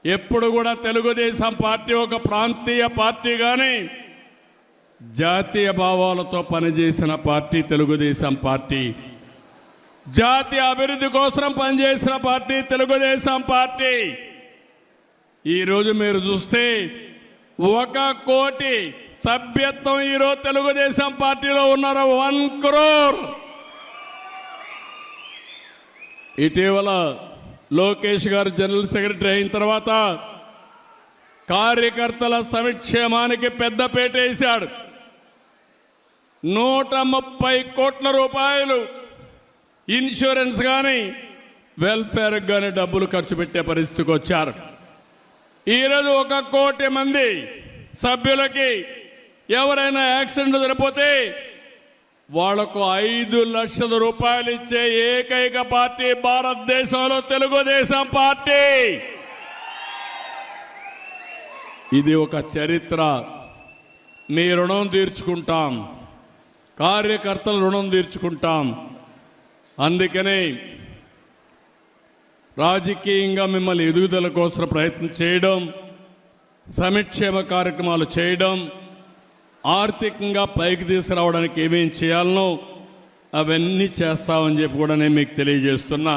ఎప్పుడు కూడా తెలుగుదేశం పార్టీ ఒక ప్రాంతీయ పార్టీ కానీ జాతీయ భావాలతో పనిచేసిన పార్టీ తెలుగుదేశం పార్టీ. జాతీయ అభివృద్ధి కోసం పనిచేసిన పార్టీ తెలుగుదేశం పార్టీ. ఈరోజు మీరు చూస్తే 1 కోటి సభ్యత్వం ఈరోజు తెలుగుదేశం పార్టీలో ఉన్నారు. 1 crore. ఇటీవల లోకేష్ గారు జనరల్ సెక్రటరీ అయిన తర్వాత కార్యకర్తల సంక్షేమానికి పెద్దపీట వేశాడు. 130 కోట్ల రూపాయలు ఇన్సూరెన్స్ కానీ వెల్ఫేర్ కానీ డబ్బులు ఖర్చు పెట్టే పరిస్థితికి వచ్చారు. ఈరోజు 1 కోటి మంది సభ్యులకి ఎవరైనా యాక్సిడెంట్ జరిగిపోతే వాళ్లకు 5 లక్షల రూపాయలు ఇచ్చే ఏకైక పార్టీ భారతదేశంలో తెలుగుదేశం పార్టీ. ఇది ఒక చరిత్ర. మీ రుణం తీర్చుకుంటాం, కార్యకర్తల రుణం తీర్చుకుంటాం. అందుకనే రాజకీయంగా మిమ్మల్ని ఎదుగుదల కోసం ప్రయత్నం చేయడం, సంక్షేమ కార్యక్రమాలు చేయడం, ఆర్థికంగా పైకి తీసుకురావడానికి ఏమేం చేయాలనో అవన్నీ చేస్తామని చెప్పి కూడా నేను మీకు తెలియజేస్తున్నా.